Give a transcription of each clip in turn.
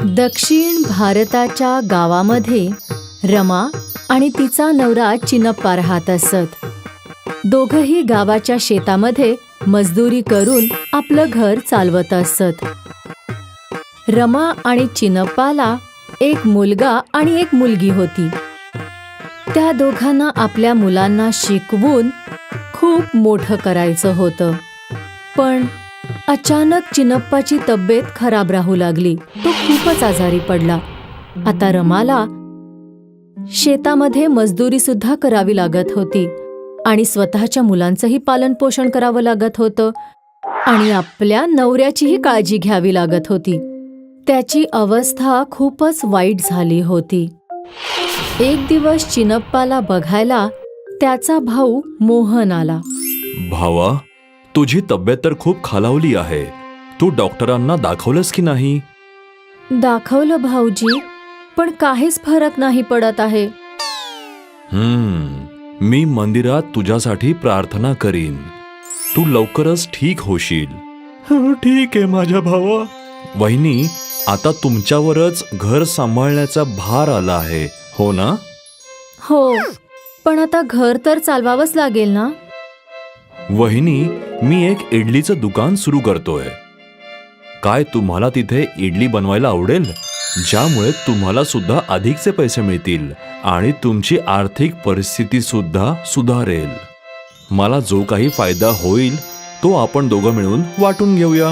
दक्षिण भारताच्या गावामध्ये रमा आणि तिचा नवरा चिनप्पा राहत असत. दोघंही गावाच्या शेतामध्ये मजदुरी करून आपलं घर चालवत असत. रमा आणि चिनप्पाला एक मुलगा आणि एक मुलगी होती. त्या दोघांना आपल्या मुलांना शिकवून खूप मोठं करायचं होतं. पण अचानक चिनप्पाची तब्येत खराब राहू लागली. तो खूपच आजारी पडला. आता रमाला शेतामध्ये मजदुरी सुद्धा करावी लागत होती आणि स्वतःच्या मुलांचंही पालन पोषण करावं लागत होतं आणि आपल्या नवऱ्याचीही काळजी घ्यावी लागत होती. त्याची अवस्था खूपच वाईट झाली होती. एक दिवस चिनप्पाला बघायला त्याचा भाऊ मोहन आला. भावा, तुझी तब्येत तर खूप खालावली आहे. तू डॉक्टरांना दाखवलंस की नाही? दाखवलं भाऊजी, पण काहीच फरक नाही पडत आहे. मी मंदिरात तुझ्यासाठी प्रार्थना करीन. तू लवकरच ठीक होशील. ठीक आहे माझ्या भावा. वहिनी, आता तुमच्यावरच घर सांभाळण्याचा भार आला आहे, हो ना? हो, पण आता घर तर चालवावंच लागेल ना. वहिनी, मी एक इडलीचं दुकान सुरू करतोय. काय तुम्हाला तिथे इडली बनवायला आवडेल? ज्यामुळे तुम्हाला सुद्धा अधिकचे पैसे मिळतील आणि तुमची आर्थिक परिस्थिती सुद्धा सुधारेल. मला जो काही फायदा होईल तो आपण दोघं मिळून वाटून घेऊया.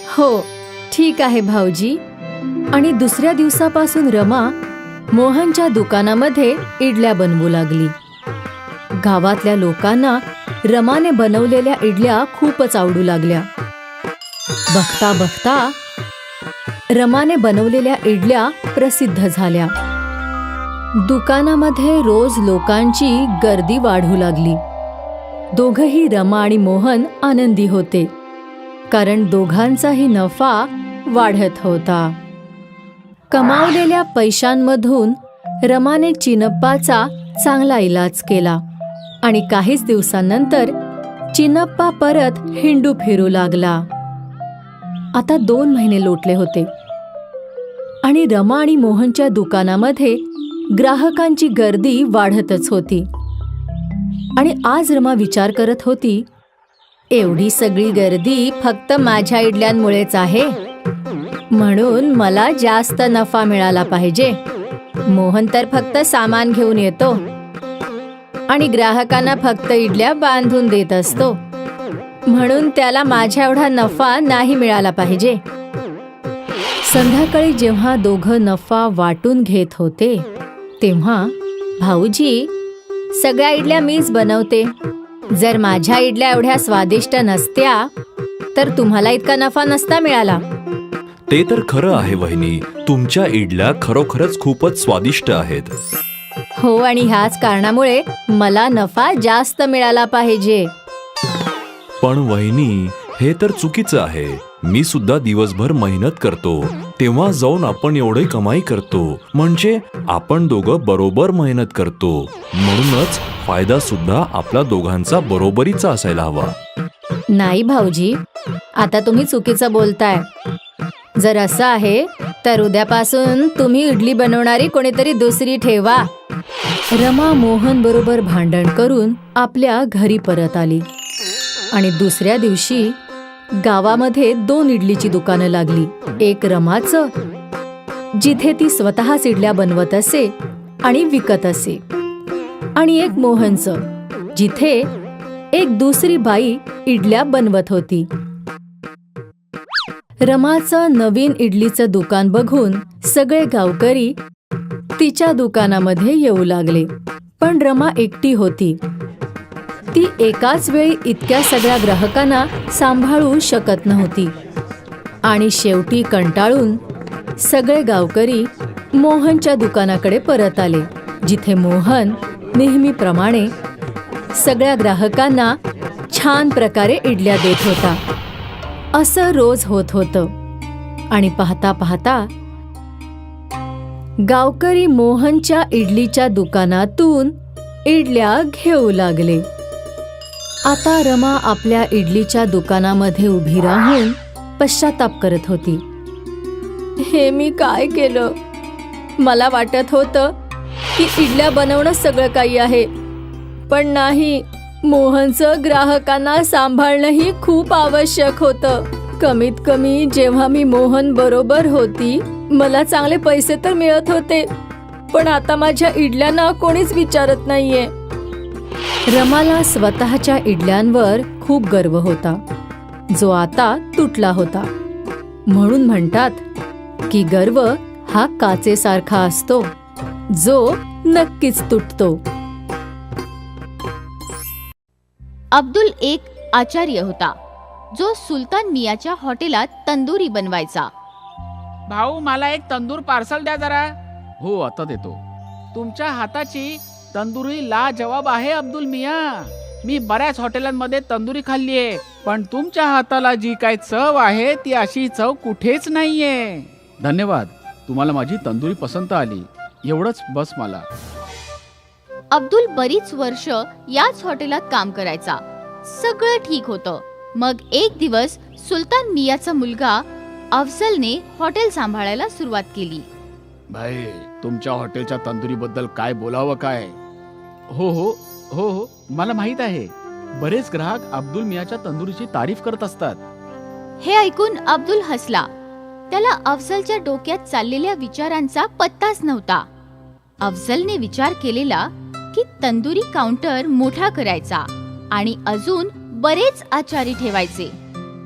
हो, ठीक आहे भाऊजी. आणि दुसऱ्या दिवसापासून रमा मोहनच्या दुकानामध्ये इडल्या बनवू लागली. गावातल्या लोकांना रमाने बनवलेल्या इडल्या खूपच आवडू लागल्या. बघता बघता रमाने बनवलेल्या इडल्या प्रसिद्ध झाल्या. दुकानामध्ये रोज लोकांची गर्दी वाढू लागली. दोघंही रमा आणि मोहन आनंदी होते, कारण दोघांचाही नफा वाढत होता. कमावलेल्या पैशांमधून रमाने चिनप्पाचा चांगला इलाज केला आणि काहीच दिवसांनंतर चिनप्पा परत हिंडू फिरू लागला. आता 2 महिने लोटले होते आणि रमा आणि मोहनच्या दुकानामध्ये ग्राहकांची गर्दी वाढतच होती. आणि आज रमा विचार करत होती, एवढी सगळी गर्दी फक्त माझ्या इडल्यांमुळेच आहे, म्हणून मला जास्त नफा मिळाला पाहिजे. मोहन तर फक्त सामान घेऊन येतो आणि ग्राहकांना फक्त इडल्या बांधून देत असतो, म्हणून त्याला माझ्या एवढा नफा नाही मिळाला पाहिजे. संध्याकाळी जेव्हा दोघं नफा वाटून घेत होते तेव्हा, भाऊजी, सगळ्या इडल्या मीच बनवते. जर माझ्या इडल्या एवढ्या स्वादिष्ट नसत्या तर तुम्हाला इतका नफा नसता मिळाला. ते तर खरं आहे वहिनी. तुमच्या इडल्या खरोखरच खूपच स्वादिष्ट आहेत. हो, आणि ह्याच कारणामुळे मला नफा जास्त मिळाला पाहिजे. पण वहिनी, हे तर चुकीचं आहे. मी सुद्धा दिवसभर मेहनत करतो, तेव्हा जाऊन आपण एवढी कमाई करतो. म्हणजे आपण दोघं बरोबर मेहनत करतो, म्हणूनच फायदा सुद्धा आपला दोघांचा बरोबरीचा असायला हवा. नाही भाऊजी, आता तुम्ही चुकीचं बोलताय. जर असं आहे तर उद्यापासून तुम्ही इडली बनवणारी कोणीतरी दुसरी ठेवा. रमा मोहन बरोबर भांडण करून आपल्या घरी परत आली आणि दुसऱ्या दिवशी गावामध्ये 2 इडलीची दुकानं लागली. एक रमाचं, जिथे ती स्वतःच इडल्या बनवत असे आणि विकत असे, आणि एक मोहनचं, जिथे एक दुसरी बाई इडल्या बनवत होती. रमाचं नवीन इडलीचं दुकान बघून सगळे गावकरी तिच्या दुकानामध्ये येऊ लागले. पण रमा एकटी होती. ती एकाच वेळी इतक्या सगळ्या ग्राहकांना सांभाळू शकत नव्हती आणि शेवटी कंटाळून सगळे गावकरी मोहनच्या दुकानाकडे परत आले, जिथे मोहन नेहमीप्रमाणे सगळ्या ग्राहकांना छान प्रकारे इडल्या देत होता. असं रोज होत होतं आणि पाहता पाहता गावकरी मोहनच्या इडलीच्या दुकानातून इडल्या घेऊ लागले. आता रमा आपल्या इडलीच्या दुकानामध्ये उभी राहून पश्चाताप करत होती. हे मी काय केलं? मला वाटत होतं की इडल्या बनवणं सगळं काही आहे, पण नाही. मोहनचं ग्राहकांना सांभाळणंही खूप आवश्यक होतं. कमीत कमी जेव्हा मी मोहन बरोबर होती, मला चांगले पैसे तर मिळत होते, पण आता माझ्या इडल्यांना कोणीच विचारत नाहीये. रमाला स्वतःच्या इडल्यांवर खूप गर्व होता, जो आता तुटला होता. म्हणून म्हणतात की गर्व हा काचेसारखा असतो, जो नक्कीच तुटतो. अब्दुल एक आचार्य होता, जो सुलतान मियाच्या हॉटेलात तंदुरी बनवायचा. भाऊ, मला एक तंदूर पार्सल द्या जरा. हो, आता देतो. तुमच्या हाताची तंदुरी लाजवाब आहे अब्दुल मिया. मी बऱ्याच हॉटेलांमध्ये तंदुरी खाल्लीये, पण तुमच्या हाताला जी काय चव आहे ती अशी चव कुठेच नाहीये. धन्यवाद. तुम्हाला माझी तंदुरी पसंत आली, एवढंच बस मला. अब्दुल बरीच वर्ष याच हॉटेलात काम करायचा. सगळं ठीक होतं. मग एक दिवस सुलतान मियाचा मुलगा अफजलने हॉटेल सांभाळायला सुरुवात केली. भाई, तुमच्या हॉटेलच्या तंदुरीबद्दल काय बोलावं काय? हो हो हो हो, मला माहित आहे. बरेच ग्राहक अब्दुल मियाच्या तंदुरीची तारीफ करत असतात. हे ऐकून अब्दुल हसला. त्याला अफजलच्या डोक्यात चाललेल्या विचारांचा पत्ताच नव्हता. अफजलने विचार केलेला की तंदुरी काउंटर मोठा करायचा आणि अजून बरेच आचारी ठेवायचे.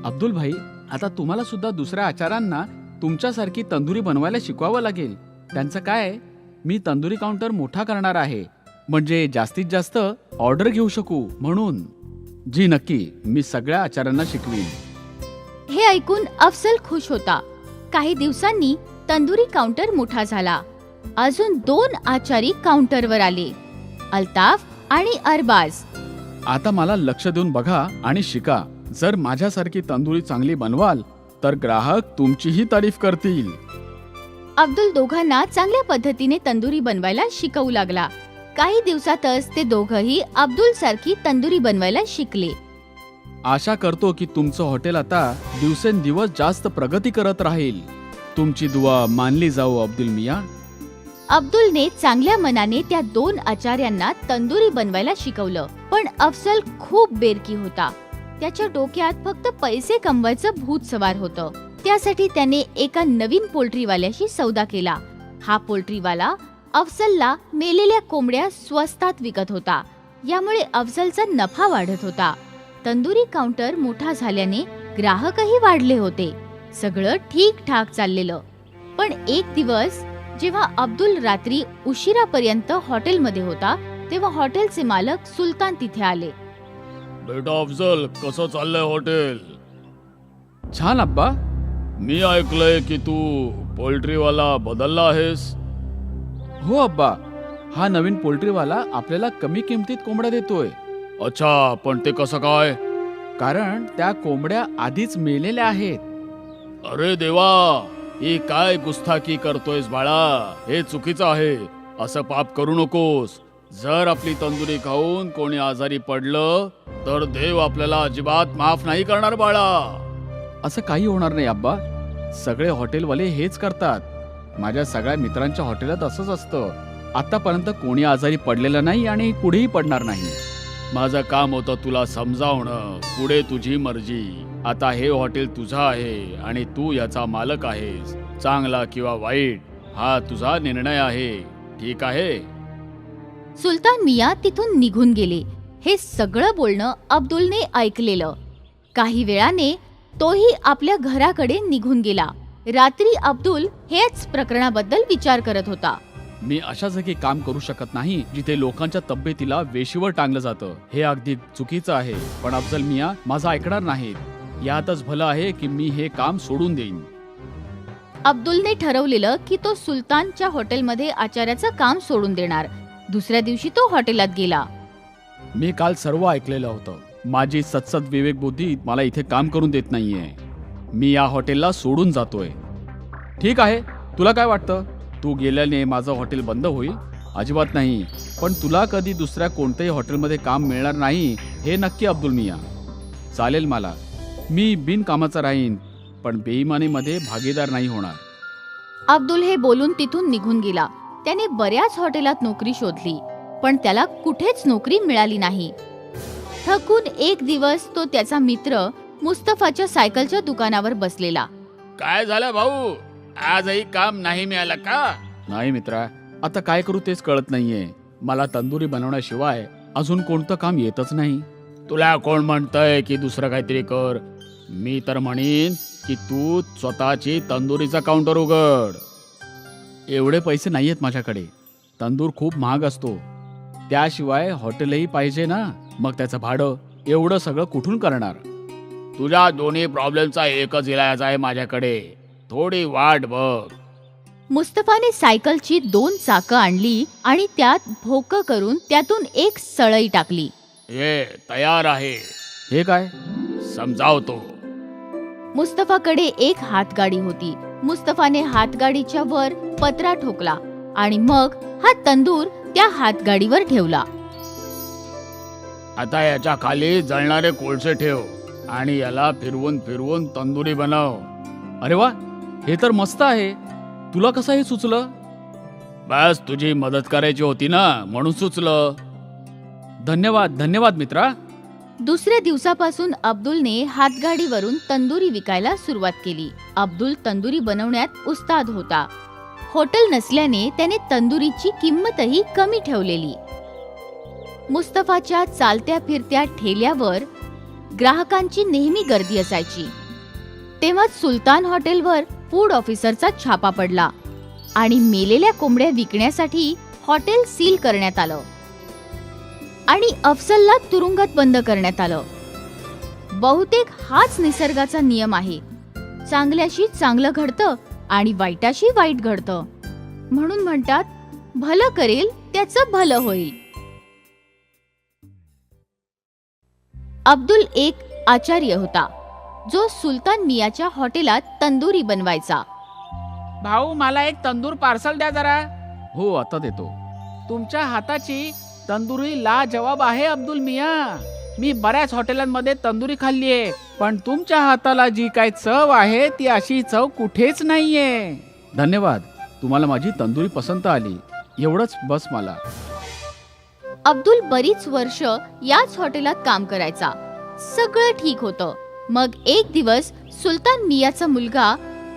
अब्दुल भाई, आता तुम्हाला सुद्धा दुसऱ्या आचारांना तुमच्यासारखी तंदुरी बनवायला शिकवावं लागेल. त्यांचं काय, मी तंदुरी काउंटर मोठा करणार आहे, म्हणजे जास्तीत जास्त ऑर्डर घेऊ शकू म्हणून. जी नक्की, मी सगळ्या आचार्यांना शिकवीन. हे ऐकून अफजल खुश होता. काही दिवसांनी तंदुरी काउंटर मोठा झाला. अजून 2 आचारी काउंटरवर आले, अल्ताफ आणि अरबाज. आता मला लक्ष देऊन बघा आणि शिका. जर माझ्यासारखी तंदुरी चांगली बनवाल तर ग्राहक तुमचीही तारीफ करतील. अब्दुल दोघांना चांगल्या पद्धतीने तंदुरी बनवायला शिकवू लागला. काही दिवसातच ते दोघंही अब्दुल सारखी तंदुरी बनवायला शिकले. आशा करतो की तुमचं हॉटेल आता दिवसेंदिवस जास्त प्रगती करत राहील. तुमची दुआ मानली जाऊ अब्दुल मिया. अब्दुलने चांगल्या मनाने त्या 2 आचार्यांना तंदुरी बनवायला शिकवलं. पण अफजल खूप बेरकी होता. त्याच्या डोक्यात फक्त पैसे कमवायचं भूत सवार होतं. त्यासाठी त्याने एका नवीन पोल्ट्रीवाल्याशी सौदा केला. हा पोल्ट्रीवाला अफजलला मेलेल्या कोंबड्या स्वस्तात विकत होता. यामुळे अफजलचा नफा वाढत होता. तंदुरी काउंटर मोठा झाल्याने ग्राहकही वाढले होते. सगळं ठीक ठाक चाललेलं. पण एक दिवस जेव्हा अब्दुल रात्री उशिरापर्यंत हॉटेलमध्ये होता, तेव्हा हॉटेलचे मालक सुलतान तिथे आले. बेटा अफजल, कसं चाललंय हॉटेल? छान अब्बा. मी ऐकलंय की तू पोल्ट्रीवाला बदलला आहेस. हो अब्बा, हा नवीन पोल्ट्रीवाला आपल्याला कमी किमतीत कोंबड्या देतोय. अच्छा, पण ते कसं काय? कारण त्या कोंबड्या आधीच मेलेल्या आहेत. अरे देवा, ही काय गुस्ताखी करतोयस बाळा? हे चुकीचं आहे. असं पाप करू नकोस. जर आपली तंदुरी खाऊन कोणी आजारी पडलं तर देव आपल्याला अजिबात माफ नाही करणार बाळा. असं काही होणार नाही अब्बा. सगळे हॉटेलवाले हेच करतात. माझ्या सगळ्या मित्रांच्या हॉटेलात असंच असतं. आतापर्यंत कोणी आजारी पडलेलं नाही आणि पुढेही पडणार नाही. माझं काम होतं तुला समजावणं. पुढे तुझी मर्जी. आता हे हॉटेल तुझं आहे आणि तू याचा मालक आहेस. चांगला किंवा वाईट हा तुझा निर्णय आहे. ठीक आहे? सुलतान मिया तिथून निघून गेले. हे सगळं बोलणं अब्दुलने ऐकलेलं. काही वेळाने तोही आपल्या घराकडे निघून गेला. रात्री अब्दुल हेच प्रकरणाबद्दल विचार करत होता. मी अशा जागी काम करू शकत नाही जिथे लोकांच्या तब्येतीला वेशीवर टांगलं जातं. हे अगदी चुकीचं आहे. पण अफजल मिया माझं ऐकणार नाहीत. यातच भलं आहे की मी हे काम सोडून देईन. अब्दुलने ठरवलेलं की तो सुलतानच्या हॉटेलमध्ये आचार्याचं काम सोडून देणार. दुसऱ्या दिवशी तो हॉटेलात गेला. मी काल सर्व ऐकलेलं होतं. माझी सत्सद विवेक बुद्धी मला इथे काम करून देत नाहीये. मी या हॉटेलला सोडून जातोय. ठीक आहे, तुला काय वाटतं? तू गेल्याने माझं हॉटेल बंद होईल? अजिबात नाही. पण तुला कधी दुसऱ्या कोणत्याही हॉटेलमध्ये काम मिळणार नाही हे नक्की अब्दुल मिया. चालेल मला. मी बिनकामाचा राहीन, पण बेईमानीमध्ये भागीदार नाही होणार. अब्दुल हे बोलून तिथून निघून गेला. त्याने बऱ्याच हॉटेलात नोकरी शोधली, पण त्याला कुठेच नोकरी मिळाली नाही. थकून एक दिवस तो त्याचा मित्र मुस्तफाच्या सायकलच्या दुकानावर बसलेला. काय झालं भाऊ, आजही काम नाही मिळालं का? नाही मित्रा, आता काय करू तेच कळत नाहीये. मला तंदुरी बनवण्याशिवाय अजून कोणतं काम येतच नाही. तुला कोण म्हणतंय की दुसरं काहीतरी कर? मी तर म्हणीन की तू स्वतःची तंदुरीचा काउंटर उघड. एवढे पैसे नाहीयेत माझ्याकडे. तंदूर खूप महाग असतो, त्याशिवाय हॉटेलही पाहिजे ना. मग त्याचं भाडं, एवढं सगळं कुठून करणार? तुझ्या दोन्ही प्रॉब्लेमचा एकच इलाज आहे माझ्याकडे. थोडी वाट बघ. मुस्तफाने सायकलची 2 चाकं आणली आणि त्यात भोकं करून त्यातून एक सळई टाकली. हे तयार आहे. हे काय? समजावतो. मुस्तफाकडे एक हातगाडी होती. मुस्तफाने हातगाडीच्या वर पत्रा ठोकला आणि मग हा तंदूर त्या हातगाडीवर ठेवला. आता याच्या खाली जळणारे कोळसे ठेव आणि याला फिरवून फिरवून तंदुरी बनव. अरे वा, हे तर मस्त आहे. तुला कसं हे सुचलं? बस तुझी मदत करायची होती ना, म्हणून सुचलं. धन्यवाद धन्यवाद मित्रा. दुसऱ्या दिवसापासून अब्दुलने हातगाडीवरून तंदुरी विकायला सुरुवात केली. अब्दुल तंदुरी बनवण्यात उस्ताद होता. हॉटेल नसल्याने त्याने तंदुरीची किंमतही कमी ठेवलेली. मुस्तफाच्या चालत्या फिरत्या ठेल्यावर ग्राहकांची नेहमी गर्दी असायची. तेव्हा सुलतान हॉटेलवर फूड ऑफिसरचा छापा पडला आणि मेलेल्या कोंबड्या विकण्यासाठी हॉटेल सील करण्यात आलं आणि अफजलला तुरुंगात बंद करण्यात आलं. बहुतेक हाच निसर्गाचा नियम आहे. चांगल्याशी चांगलं घडतं आणि वाईटाशी वाईट घडतं. म्हणून म्हणतात, भलं करेल त्याचं भलं होईल. अब्दुल एक आचार्य होता जो सुलतान मियाच्या हॉटेलात तंदुरी बनवायचा. भाऊ, मला एक तंदूर पार्सल द्या जरा. हो, आता देतो. तुमच्या हाताची तंदुरी लाजवाब आहे अब्दुल मिया. मी बऱ्याच हॉटेलांमध्ये तंदुरी खाल्लीये, पण तुमच्या हाताला जी काय चव आहे ती अशी चव कुठेच नाहीये. धन्यवाद. तुम्हाला माझी तंदुरी पसंत आली, एवढंच बस मला. अब्दुल बरीच वर्ष याच हॉटेलात काम करायचा. सगळं ठीक होतं. मग एक दिवस सुलतान मियाचा मुलगा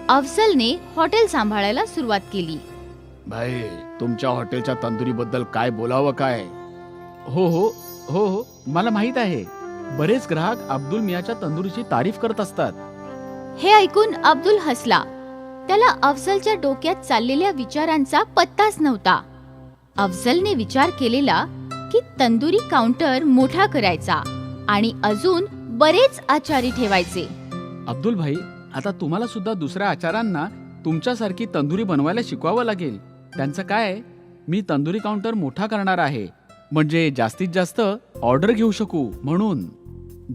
अफजलने हॉटेल सांभाळायला सुरुवात केली. भाई, तुमच्या हॉटेलच्या तंदुरीबद्दल काय बोलावं काय? हो हो हो हो, मला माहित आहे. बरेच ग्राहक अब्दुल मियाच्या तंदुरीची तारीफ करत असतात. हे ऐकून अब्दुल हसला. त्याला अफजलच्या डोक्यात चाललेल्या विचारांचा पत्ताच नव्हता. अफजलने विचार केलेला की तंदुरी काउंटर मोठा करायचा आणि अजून बरेच आचारी ठेवायचे. अब्दुल भाई, आता तुम्हाला सुद्धा दुसऱ्या आचारांना तुमच्यासारखी तंदुरी बनवायला शिकवावं लागेल. त्यांचं काय, मी तंदुरी काउंटर मोठा करणार आहे, म्हणजे जास्तीत जास्त ऑर्डर घेऊ शकू म्हणून.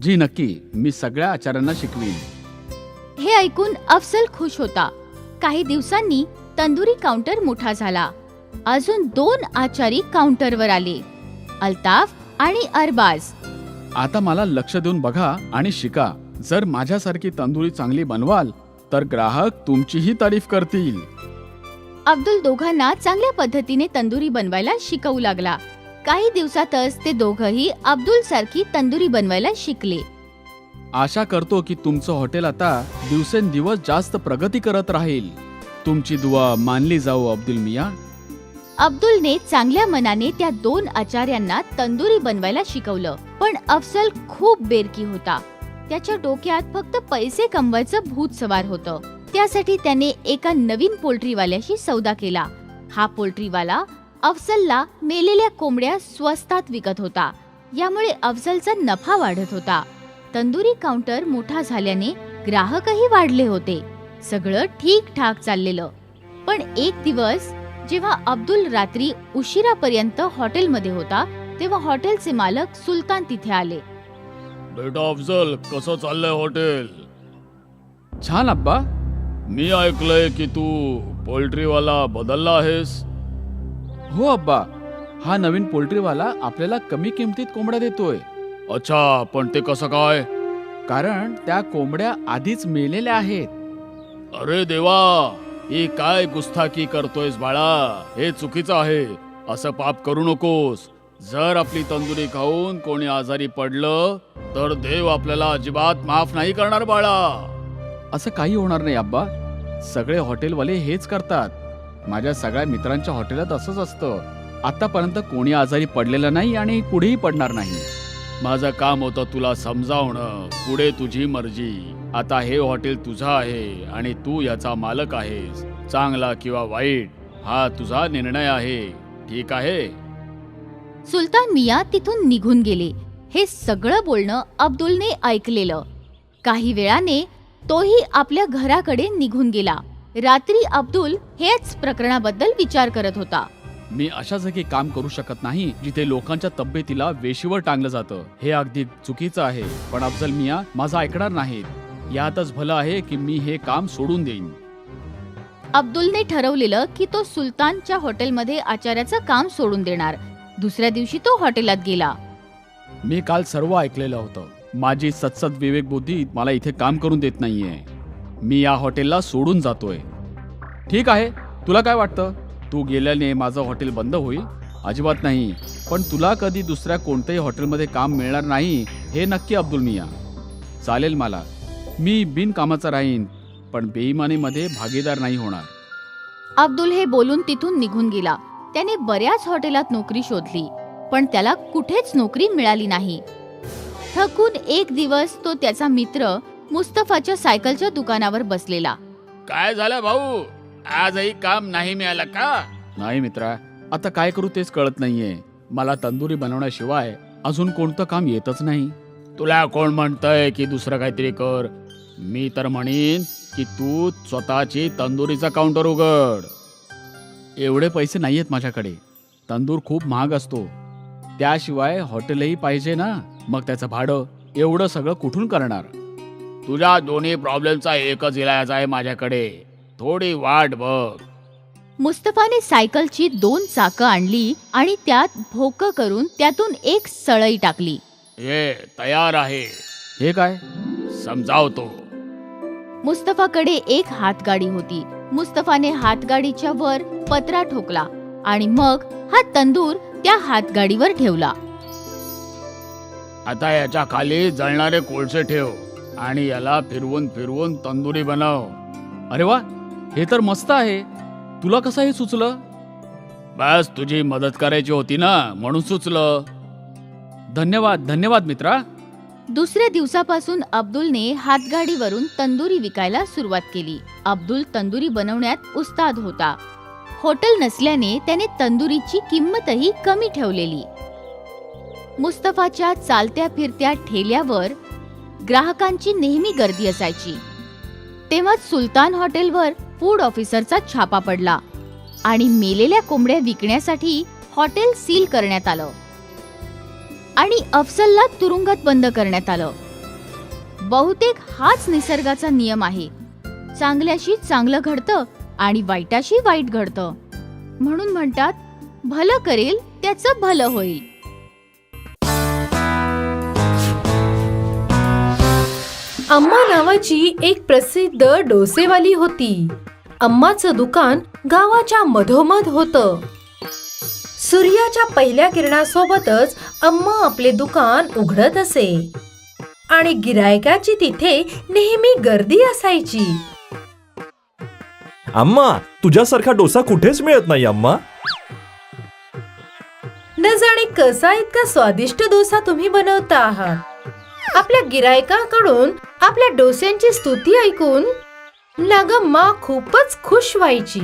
जी नक्की, मी सगळ्या आचार्यांना शिकवीन. हे ऐकून अफजल खुश होता. काही दिवसांनी तंदुरी काउंटर मोठा झाला. अजून 2 आचारी काउंटरवर आले, अल्ताफ आणि अरबाज. आता मला लक्ष देऊन बघा आणि शिका. जर माझ्यासारखी तंदुरी चांगली बनवाल तर ग्राहक तुमचीही तारीफ करतील. अब्दुल दोघांना चांगल्या पद्धतीने तंदुरी बनवायला शिकवू लागला. काही दिवसातच ते दोघंही अब्दुल सारखी तंदुरी बनवायला शिकले. आशा करतो की तुमचं हॉटेल आता दिवसेंदिवस जास्त प्रगती करत राहील. तुमची दुआ मानली जाऊ अब्दुल मिया. अब्दुलने चांगल्या मनाने त्या 2 आचार्यांना तंदुरी बनवायला शिकवलं. पण अफजल खूप बेरकी होता. त्याच्या डोक्यात फक्त पैसे कमवायचं भूत सवार होतं. त्यासाठी त्याने एका नवीन पोल्ट्रीवाल्याशी सौदा केला. हा पोल्ट्रीवाला अफजलला मेलेल्या कोंबड्या स्वस्तात विकत होता. यामुळे अफजलचा नफा वाढत होता. तंदुरी काउंटर मोठा झाल्याने ग्राहकही वाढले होते. सगळं ठीक ठाक चाललेलं. पण एक दिवस जेव्हा अब्दुल रात्री उशिरापर्यंत हॉटेलमध्ये होता, तेव्हा हॉटेलचे मालक सुलतान तिथे आले. बेटा अफजल, कसं चाललंय हॉटेल? छान अब्बा. मी ऐकलंय की तू पोल्ट्रीवाला बदलला आहेस. हो अब्बा, हा नवीन पोल्ट्रीवाला आपल्याला कमी किमतीत कोंबड्या देतोय. अच्छा, पण ते कसं काय? कारण त्या कोंबड्या आधीच मेलेल्या आहेत. अरे देवा, ही काय गुस्ताखी करतोयस बाळा? हे चुकीचं आहे. असं पाप करू नकोस. जर आपली तंदुरी खाऊन कोणी आजारी पडलं तर देव आपल्याला अजिबात माफ नाही करणार बाळा. असं काही होणार नाही अब्बा. सगळे हॉटेलवाले हेच करतात. माझ्या सगळ्या मित्रांच्या हॉटेलात असंच असतं. आतापर्यंत कोणी आजारी पडलेलं नाही आणि पुढेही पडणार नाही. माझं काम होतं तुला समजावणं. पुढे तुझी मर्जी. आता हे हॉटेल तुझं आहे आणि तू याचा मालक आहेस. चांगला किंवा वाईट हा तुझा निर्णय आहे. ठीक आहे? सुलतान मिया तिथून निघून गेले. हे सगळं बोलणं अब्दुलने ऐकलेलं. काही वेळाने तोही आपल्या घराकडे निघून गेला. रात्री अब्दुल हेच प्रकरणाबद्दल विचार करत होता. मी अशा जागी काम करू शकत नाही जिथे लोकांच्या तब्येतीला वेशीवर टांगलं जातं. हे अगदी चुकीचं आहे. पण अफजल मिया माझं ऐकणार नाहीत. यातच भलं आहे की मी हे काम सोडून देईन. अब्दुलने ठरवलेलं की तो सुलतानच्या हॉटेलमध्ये आचार्याचं काम सोडून देणार. दुसऱ्या दिवशी तो हॉटेलात गेला. मी काल सर्व ऐकलेलं होतं. माझी सत्सद विवेक बुद्धी मला इथे काम करून देत नाहीये. मी या हॉटेलला सोडून जातोय. ठीक आहे, तुला काय वाटतं? तू गेल्याने माझं हॉटेल बंद होईल? अजिबात नाही. पण तुला कधी दुसऱ्या कोणत्याही हॉटेलमध्ये काम मिळणार नाही हे नक्की अब्दुल मिया. चालेल मला. मी बिनकामाचा राहीन पण बेईमानीमध्ये भागीदार नाही होणार. अब्दुल हे बोलून तिथून निघून गेला. त्याने बऱ्याच हॉटेलात नोकरी शोधली पण त्याला कुठेच नोकरी मिळाली नाही. थकून एक दिवस तो त्याचा मित्र मुस्तफाच्या सायकलच्या दुकानावर बसलेला. काय झालं भाऊ? आजही काम नाही मिळालं का? नाही मित्रा, आता काय करू तेच कळत नाहीये. मला तंदुरी बनवण्याशिवाय अजून कोणतं काम येतच नाही. तुला कोण म्हणतंय की दुसरं काहीतरी कर? मी तर म्हणीन की तू स्वतःची तंदुरीचा काउंटर उघड. एवढे पैसे नाहीयेत माझ्याकडे. तंदूर खूप महाग असतो. त्याशिवाय हॉटेलही पाहिजे ना. मग त्याचं भाडं एवढं सगळं कुठून करणार? तुझ्या दोन्ही प्रॉब्लेमचा एकच इलाज आहे माझ्याकडे. थोडी वाट बघ. मुस्तफाने सायकलची 2 चाकं आणली आणि त्यात भोकं करून त्यातून एक सळई टाकली. हे तयार आहे. हे काय? समजावतो. मुस्तफाकडे एक हातगाडी होती. मुस्तफाने हातगाडीच्या वर पत्रा ठोकला आणि मग हा तंदूर त्या हातगाडीवर ठेवला. आता याच्या खाली जळणारे कोळसे ठेव आणि याला फिरवून फिरवून तंदुरी बनव. अरे वा, हे तर मस्त आहे. तुला कसं हे सुचलं? बस तुझी मदत करायची होती ना, म्हणून सुचलं. धन्यवाद धन्यवाद मित्रा. दुसऱ्या दिवसापासून अब्दुलने हातगाडीवरून तंदुरी विकायला सुरुवात केली. अब्दुल तंदुरी बनवण्यात उस्ताद होता. हॉटेल नसल्याने त्याने तंदुरीची किंमतही कमी ठेवलेली. मुस्तफाच्या चालत्या फिरत्या ठेल्यावर ग्राहकांची नेहमी गर्दी असायची. तेव्हा सुलतान हॉटेलवर फूड ऑफिसरचा छापा पडला आणि मेलेल्या कोंबड्या विकण्यासाठी हॉटेल सील करण्यात आलं आणि अफजलला तुरुंगात बंद करण्यात आलं. बहुतेक हाच निसर्गाचा नियम आहे. चांगल्याशी चांगलं घडतं आणि वाईटाशी वाईट घडतं. म्हणून म्हणतात, भलं करेल त्याचं भलं होईल. अम्मा नावाची एक प्रसिद्ध डोसेवाली होती. अम्माचं दुकान गावाच्या मधोमध होतं. सूर्याच्या पहिल्या किरणासोबतच अम्मा आपले दुकान उघडत असे आणि गिरायकाची तिथे नेहमी गर्दी असायची. अम्मा, तुझ्यासारखा डोसा कुठेच मिळत नाही अम्मा. न जाणे कसा इतका स्वादिष्ट डोसा तुम्ही बनवता आहात. आपल्या गिरायकाकडून आपल्या डोस्यांची स्तुती ऐकून नागम्मा खूपच खुश व्हायची.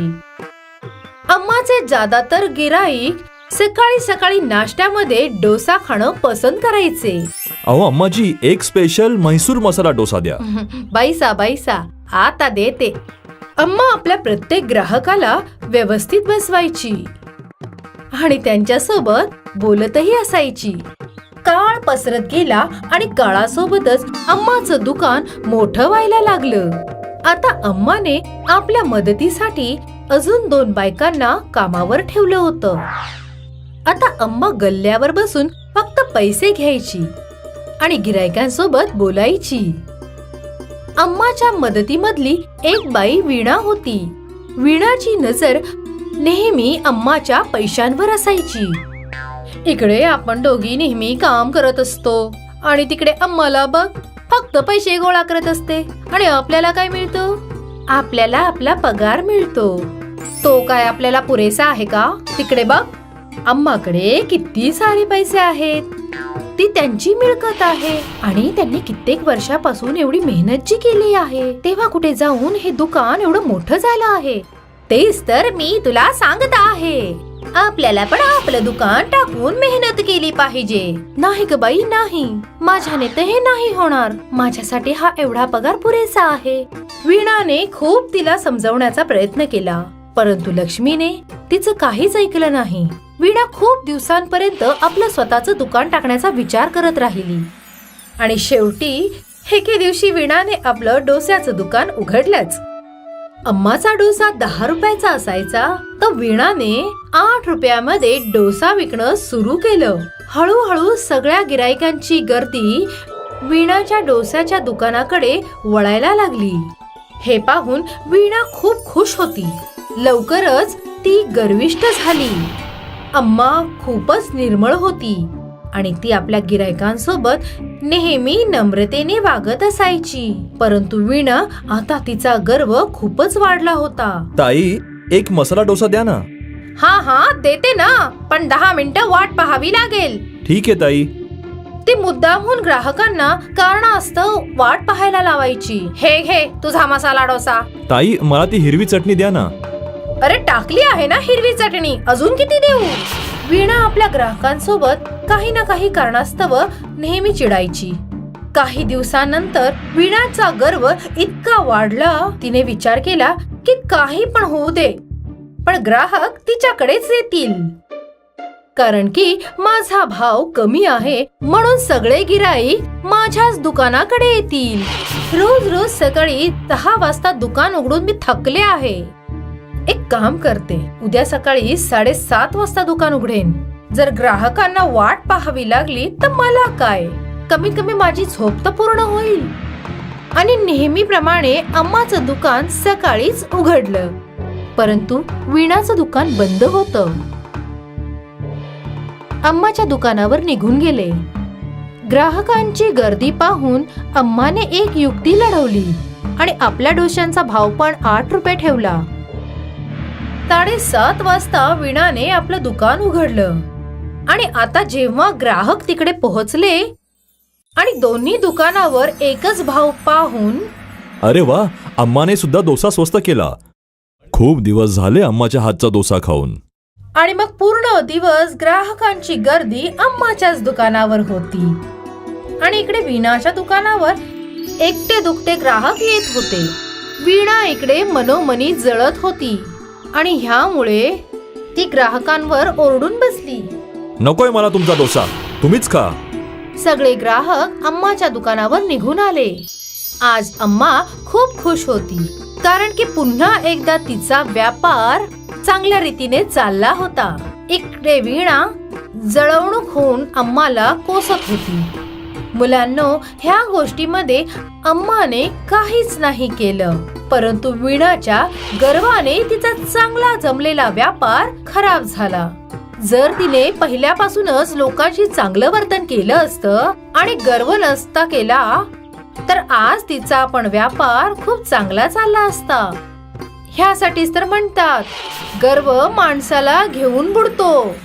अम्माचे ज्यादातर गिराईक सकाळी सकाळी नाश्त्यामध्ये डोसा खाणं पसंत करायचे. अहो अम्माजी, एक स्पेशल म्हैसूर मसाला डोसा द्या. बाईसा आता देते. अम्मा आपल्या प्रत्येक ग्राहकाला व्यवस्थित बसवायची आणि त्यांच्यासोबत बोलतही असायची. काळ पसरत गेला आणि काळासोबतच अम्माचं दुकान मोठं व्हायला लागलं. आता अम्माने आपल्या मदतीसाठी अजून 2 बायकांना कामावर ठेवलं होतं. आता अम्मा गल्ल्यावर बसून फक्त पैसे घ्यायची आणि गिरायकांसोबत बोलायची. अम्माच्या मदतीमधली एक बाई वीणा होती. वीणाची नजर नेहमी अम्माच्या पैशांवर असायची. इकडे आपण दोघी नेहमी काम करत असतो आणि तिकडे अम्माला बघ, फक्त पैसे गोळा करत असते. आणि आपल्याला काय मिळतं? आपल्याला आपला पगार मिळतो. तो काय आपल्याला पुरेसा आहे का? तिकडे बघ, अम्माकडे किती सारे पैसे आहेत. ती त्यांची मिळकत आहे आणि त्यांनी कित्येक वर्षापासून एवढी मेहनत जी केली आहे, तेव्हा कुठे जाऊन हे दुकान एवढं मोठं झालं आहे. तेच तर मी तुला सांगत आहे, आपल्याला पण आपलं दुकान टाकून मेहनत केली पाहिजे. नाही ग बाई, नाही, माझ्याने तर हे नाही होणार. माझ्यासाठी हा एवढा पगार पुरेसा आहे. वीणाने खूप तिला समजावण्याचा प्रयत्न केला, परंतु लक्ष्मीने तिचं काहीच ऐकलं नाही. वीणा खूप दिवसांपर्यंत आपलं स्वतःचं दुकान टाकण्याचा विचार करत राहिली आणि शेवटी एके दिवशी वीणाने आपलं डोस्याचं दुकान उघडलंच. अम्माचा डोसा 10 रुपयाचा असायचा, तर वीणाने 8 रुपयामध्ये डोसा विकणं सुरू केलं. हळूहळू सगळ्या गिरायकांची गर्दी वीणाच्या डोस्याच्या दुकानाकडे वळायला लागली. हे पाहून वीणा खूप खुश होती. लवकरच ती गर्विष्ठ झाली. अम्मा खूपच निर्मळ होती आणि ती आपल्या गिरायकांसोबत नेहमी नम्रतेने वागत असायची. परंतु वीणा आता तिचा गर्व खूपच वाढला होता. ताई, एक मसाला डोसा द्या ना. हा देते ना, पण 10 मिनिटं वाट पाहावी लागेल. ठीक आहे ताई. ती मुद्दामहून ग्राहकांना कारणास्तव वाट पाहायला लावायची. हे घे तुझा मसाला डोसा. ताई, मला ती हिरवी चटणी द्या ना. अरे टाकली आहे ना हिरवी चटणी, अजून किती देऊ? वीणा आपल्या ग्राहकांसोबत काही ना काही कारणास्तव नेहमी चिडायची. काही दिवसांनंतर वीणाचा गर्व इतका वाढला, तिने विचार केला की काही पण होऊ दे, पण ग्राहक तिच्याकडेच येतील. कारण की माझा भाव कमी आहे म्हणून सगळे गिराईक माझ्याच दुकानाकडे येतील. रोज रोज सकाळी 10 वाजता दुकान उघडून मी थकले आहे. एक काम करते, उद्या सकाळी 7:30 वाजता दुकान उघडेन. जर ग्राहकांना वाट पाहावी लागली तर मला काय, कमीत कमी माझी झोप तर पूर्ण होईल. आणि नेहमीप्रमाणे अम्माचं दुकान सकाळीच उघडलं, परंतु वीणाचं दुकान बंद होतं. अम्माच्या दुकानावर निघून गेले. ग्राहकांची गर्दी पाहून अम्माने एक युक्ती लढवली आणि आपल्या डोश्यांचा भाव पण 8 रुपये ठेवला. 7:30 वाजता वीणाने आपलं दुकान उघडलं आणि आता जेव्हा ग्राहक तिकडे पोहोचले आणि दोन्ही दुकानावर एकच भाव पाहून, अरे वा, अम्माने सुद्धा डोसा स्वस्त केला. खूप दिवस झाले अम्माच्या हातचा डोसा खाऊन. आणि मग पूर्ण दिवस ग्राहकांची गर्दी अम्माच्याच दुकानावर होती आणि इकडे वीणाच्या दुकानावर एकटे दुकटे ग्राहक येत होते. वीणा इकडे मनोमनी जळत होती आणि ह्यामुळे ती ग्राहकांवर ओरडून बसली. नकोय मला तुमचा डोसा, तुम्हीच खा. सगळे ग्राहक अम्माच्या दुकानावर निघून आले. आज अम्मा खूप खुश होती, कारण की पुन्हा एकदा तिचा व्यापार चांगल्या रीतीने चालला होता. इकडे वीणा जळवणूक होऊन अम्माला कोसत होती. मुलांनो, ह्या गोष्टीमध्ये अम्माने काहीच नाही केलं, परंतु वीणाच्या गर्वाने तिचा चांगला जमलेला व्यापार खराब झाला. जर तिने पहिल्यापासूनच लोकांशी चांगलं वर्तन केलं असतं आणि गर्व नसता केला तर आज तिचा पण व्यापार खूप चांगला चालला असता. ह्यासाठीच तर म्हणतात, गर्व माणसाला घेऊन बुडतो.